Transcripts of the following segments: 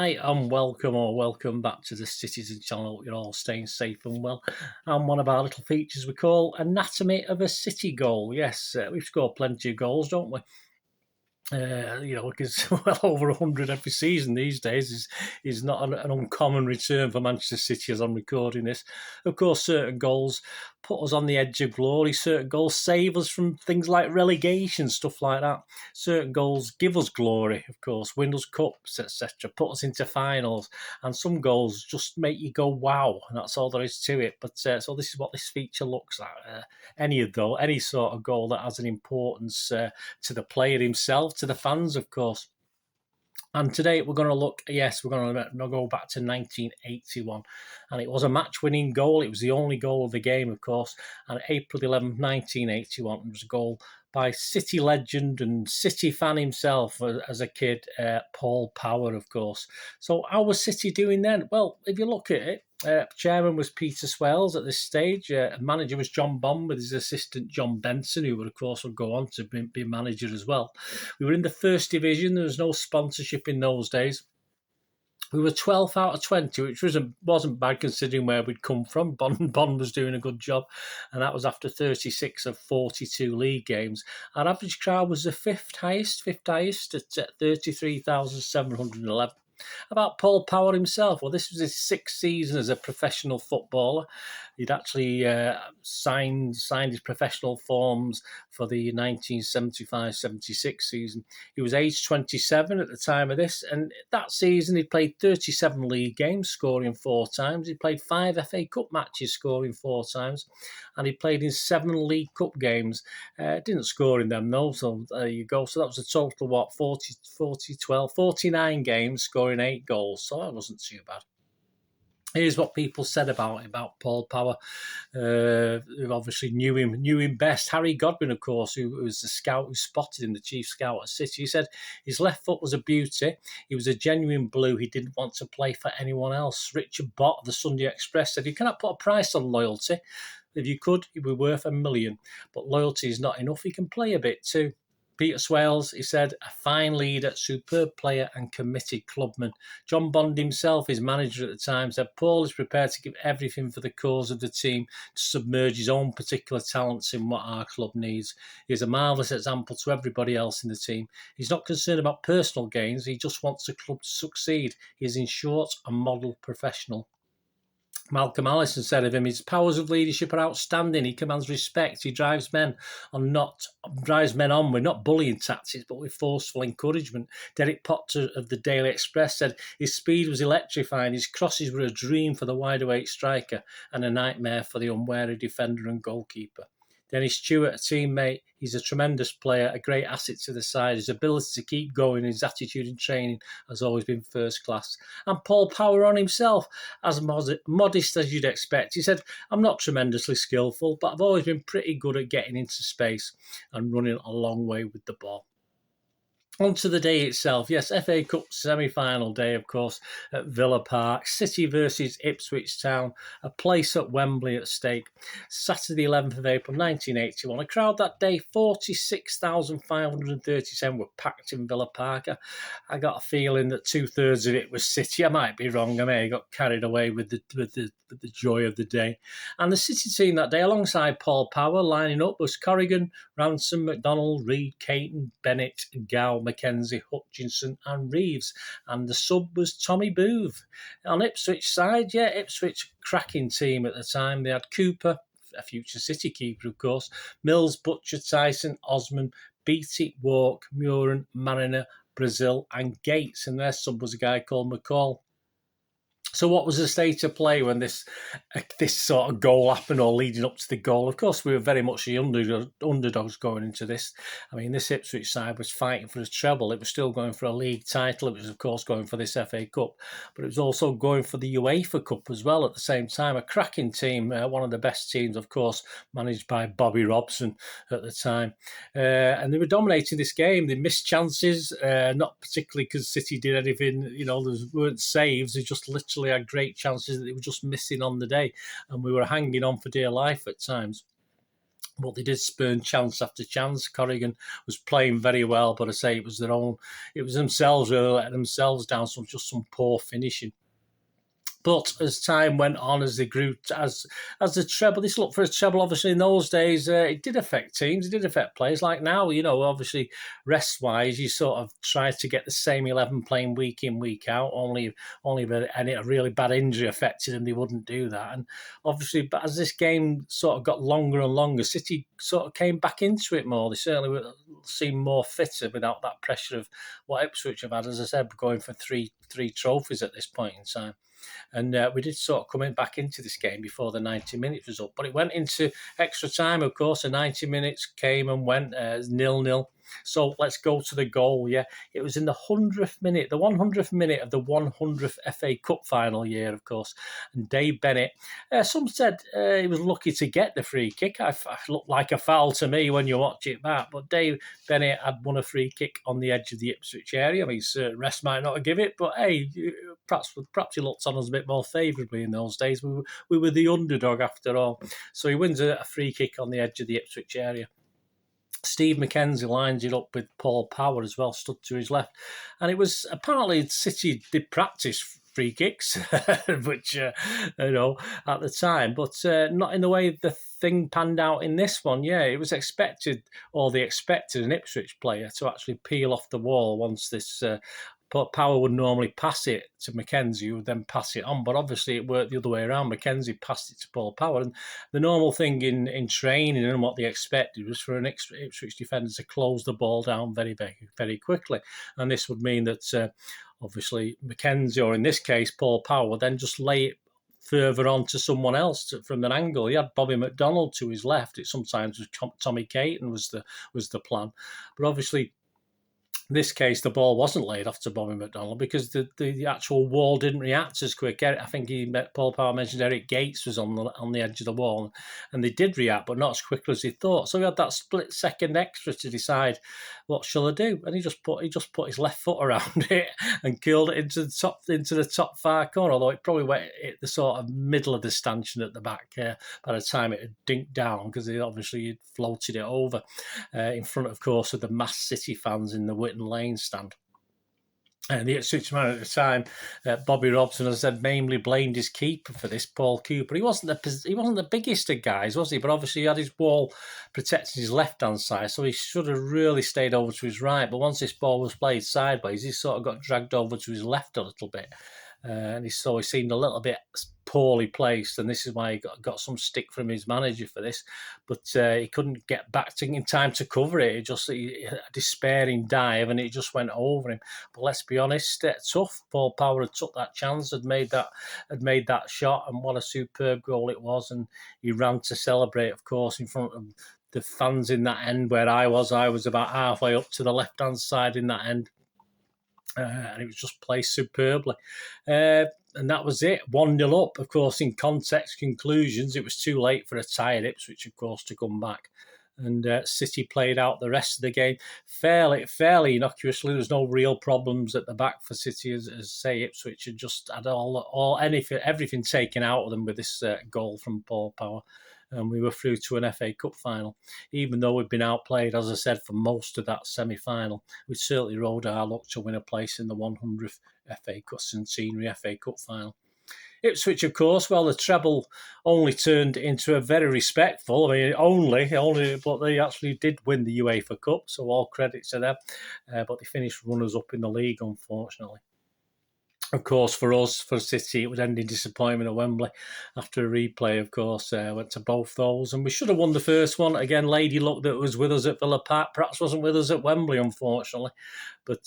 Hi, and welcome back to the Citizen channel. You're all staying safe and well. And one of our little features we call Anatomy of a City Goal. Yes, we score plenty of goals, don't we? Because well over 100 every season these days is not an uncommon return for Manchester City as I'm recording this. Of course, certain goals put us on the edge of glory. Certain goals save us from things like relegation, stuff like that. Certain goals give us glory, of course, win us cups, etc., put us into finals. And some goals just make you go, wow, and that's all there is to it. But so this is what this feature looks at. Any sort of goal that has an importance to the player himself, to the fans, of course. And today we're going to look, we're going to go back to 1981. And it was a match-winning goal. It was the only goal of the game, of course. And April 11th, 1981, it was a goal by City legend and City fan himself as a kid, Paul Power, of course. So how was City doing then? Well, if you look at it, chairman was Peter Swales at this stage. Manager was John Bond with his assistant John Benson, who would, of course, go on to be manager as well. We were in the first division. There was no sponsorship in those days. We were 12th out of 20, which wasn't bad considering where we'd come from. Bond was doing a good job, and that was after 36 of 42 league games. Our average crowd was the fifth highest at 33,711. About Paul Power himself, well, this was his sixth season as a professional footballer. He'd actually signed his professional forms for the 1975-76 season. He was aged 27 at the time of this, and that season he played 37 league games, scoring 4 times. He played 5 FA Cup matches, scoring 4 times, and he played in 7 League Cup games. Didn't score in them, though, so there you go. So that was a total, 49 games, scoring 8 goals, so that wasn't too bad. Here's what people said about Paul Power, who obviously knew him best. Harry Godwin, of course, who was the scout who spotted him, the chief scout at City. He said his left foot was a beauty. He was a genuine blue. He didn't want to play for anyone else. Richard Bott of the Sunday Express said, "You cannot put a price on loyalty. If you could, he'd be worth $1 million. But loyalty is not enough. He can play a bit too." Peter Swales, he said, "A fine leader, superb player and committed clubman." John Bond himself, his manager at the time, said, "Paul is prepared to give everything for the cause of the team, to submerge his own particular talents in what our club needs. He's a marvellous example to everybody else in the team. He's not concerned about personal gains. He just wants the club to succeed. He is, in short, a model professional." Malcolm Allison said of him, "His powers of leadership are outstanding. He commands respect. He drives men on with not bullying tactics, but with forceful encouragement." Derek Potter of the Daily Express said his speed was electrifying. His crosses were a dream for the wide-awake striker and a nightmare for the unwary defender and goalkeeper. Dennis Stewart, a teammate, he's a tremendous player, a great asset to the side. His ability to keep going, his attitude in training has always been first class. And Paul Power on himself, as modest as you'd expect. He said, "I'm not tremendously skillful, but I've always been pretty good at getting into space and running a long way with the ball." On to the day itself. Yes, FA Cup semi-final day, of course, at Villa Park. City versus Ipswich Town, a place at Wembley at stake. Saturday, 11th of April, 1981. A crowd that day, 46,537 were packed in Villa Park. I got a feeling that 2/3 of it was City. I might be wrong. I may have got carried away with the joy of the day. And the City team that day, alongside Paul Power, lining up was Corrigan, Ransom, McDonald, Reid, Caton, Bennett, Gow, Mackenzie, Hutchinson and Reeves. And the sub was Tommy Booth. On Ipswich side, Ipswich, cracking team at the time. They had Cooper, a future City keeper, of course, Mills, Butcher, Tyson, Osman, Beattie, Walk, Muren, Mariner, Brazil and Gates. And their sub was a guy called McCall. So what was the state of play when this sort of goal happened, or leading up to the goal? Of course, we were very much the underdogs going into this. I mean, this Ipswich side was fighting for a treble. It was still going for a league title. It was, of course, going for this FA Cup. But it was also going for the UEFA Cup as well at the same time. A cracking team, one of the best teams, of course, managed by Bobby Robson at the time. And they were dominating this game. They missed chances, not particularly because City did anything, there weren't saves. They just literally had great chances that they were just missing on the day, and we were hanging on for dear life at times. But they did spurn chance after chance. Corrigan was playing very well, but I say it was themselves really letting themselves down. So just some poor finishing. But as time went on, as they grew, as the treble, this looked for a treble. Obviously, in those days, it did affect teams. It did affect players. Like now, obviously, rest-wise, you sort of try to get the same 11 playing week in, week out. Only a really bad injury affected them, they wouldn't do that. And obviously, but as this game sort of got longer and longer, City sort of came back into it more. They certainly seemed more fitter without that pressure of what Ipswich have had. As I said, going for three trophies at this point in time. And we did sort of come back into this game before the 90 minutes was up. But it went into extra time, of course. The 90 minutes came and went 0-0. So let's go to the goal. Yeah, it was in the 100th minute, the 100th minute of the 100th FA Cup final year, of course. And Dave Bennett, some said he was lucky to get the free kick. It looked like a foul to me when you watch it back. But Dave Bennett had won a free kick on the edge of the Ipswich area. I mean, rest might not have given it, but hey, perhaps he looked on us a bit more favourably in those days. We were the underdog after all. So he wins a free kick on the edge of the Ipswich area. Steve McKenzie lines it up with Paul Power as well, stood to his left. And it was apparently City did practice free kicks, which, at the time, but not in the way the thing panned out in this one. Yeah, it was expected, or they expected an Ipswich player to actually peel off the wall once this Power would normally pass it to McKenzie, who would then pass it on. But obviously it worked the other way around. McKenzie passed it to Paul Power. And the normal thing in training and what they expected was for an Ipswich defender to close the ball down very, very, very quickly. And this would mean that obviously McKenzie, or in this case Paul Power, would then just lay it further on to someone else from an angle. He had Bobby McDonald to his left. It sometimes was Tommy Caton was the plan. But obviously, in this case, the ball wasn't laid off to Bobby McDonald because the actual wall didn't react as quick. I think Paul Power mentioned Eric Gates was on the edge of the wall, and they did react, but not as quickly as he thought. So he had that split second extra to decide what shall I do, and he just put his left foot around it and curled it into the top far corner. Although it probably went at the sort of middle of the stanchion at the back by the time it had dinked down, because he obviously floated it over in front, of course, of the mass City fans in the Whitton Lane stand. And the Ipswich man at the time, Bobby Robson, as I said, mainly blamed his keeper for this, Paul Cooper. He wasn't the biggest of guys, was he? But obviously he had his ball protecting his left-hand side, so he should have really stayed over to his right. But once this ball was played sideways, he sort of got dragged over to his left a little bit. And he seemed a little bit poorly placed, and this is why he got some stick from his manager for this. But he couldn't get back in time to cover it. He a despairing dive, and it just went over him. But let's be honest, tough. Paul Power had took that chance, had made that shot, and what a superb goal it was. And he ran to celebrate, of course, in front of the fans in that end where I was. I was about halfway up to the left-hand side in that end. And it was just placed superbly. And that was it. 1-0 up. Of course, in context, conclusions, it was too late for a tie at Ipswich, of course, to come back. And City played out the rest of the game fairly innocuously. There was no real problems at the back for City, as say Ipswich had just had everything taken out of them with this goal from Paul Power. And we were through to an FA Cup final. Even though we'd been outplayed, as I said, for most of that semi-final, we certainly rode our luck to win a place in the 100th FA Cup Centenary FA Cup final. Ipswich, of course, well, the treble only turned into a very respectful, only, but they actually did win the UEFA Cup, so all credit to them. But they finished runners-up in the league, unfortunately. Of course, for us, for City, it would end in disappointment at Wembley after a replay, of course. Went to both those, and we should have won the first one. Again, Lady Luck that was with us at Villa Park perhaps wasn't with us at Wembley, unfortunately. But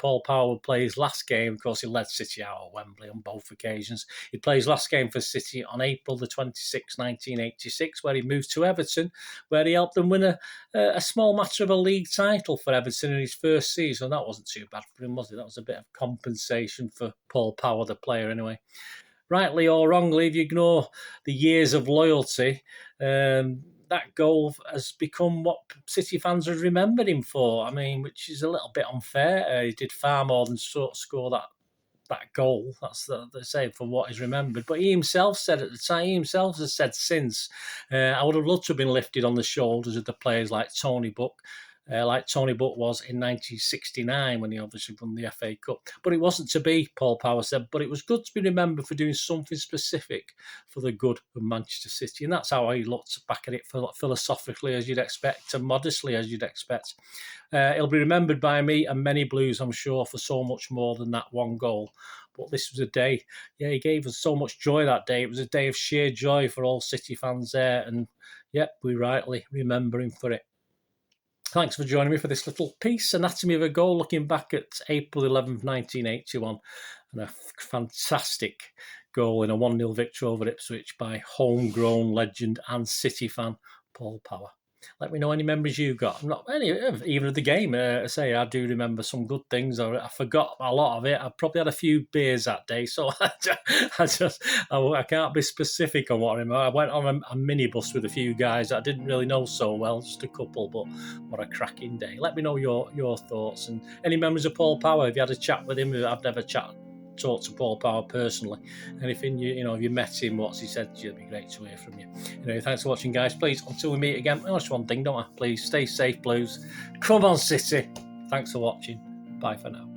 Paul Power would play his last game. Of course, he led City out at Wembley on both occasions. He'd play his last game for City on April the 26th, 1986, where he moved to Everton, where he helped them win a small matter of a league title for Everton in his first season. That wasn't too bad for him, was it? That was a bit of compensation for Paul Power, the player, anyway. Rightly or wrongly, if you ignore the years of loyalty, that goal has become what City fans have remembered him for. Which is a little bit unfair. He did far more than score that goal. That's the same for what is remembered. But he himself said at the time, he himself has said since, I would have loved to have been lifted on the shoulders of the players like Tony Buck. Like Tony Buck was in 1969 when he obviously won the FA Cup. But it wasn't to be, Paul Power said, but it was good to be remembered for doing something specific for the good of Manchester City. And that's how he looked back at it philosophically, as you'd expect, and modestly, as you'd expect. He'll be remembered by me and many Blues, I'm sure, for so much more than that one goal. But this was a day, he gave us so much joy that day. It was a day of sheer joy for all City fans there. And, we rightly remember him for it. Thanks for joining me for this little piece, Anatomy of a Goal, looking back at April 11th, 1981, and a fantastic goal in a 1-0 victory over Ipswich by homegrown legend and City fan Paul Power. Let me know any memories you've got. Not any, even of the game. I I do remember some good things. I forgot a lot of it. I probably had a few beers that day, so I can't be specific on what I remember. I went on a minibus with a few guys that I didn't really know so well, just a couple, but what a cracking day. Let me know your thoughts and any memories of Paul Power. Have you had a chat with him? I've never talked to Paul Power personally. Anything if you met him, what's he said to you, it'd be great to hear from you. Thanks for watching, guys. Please, until we meet again, just one thing, don't I? Please stay safe, Blues. Come on, City. Thanks for watching. Bye for now.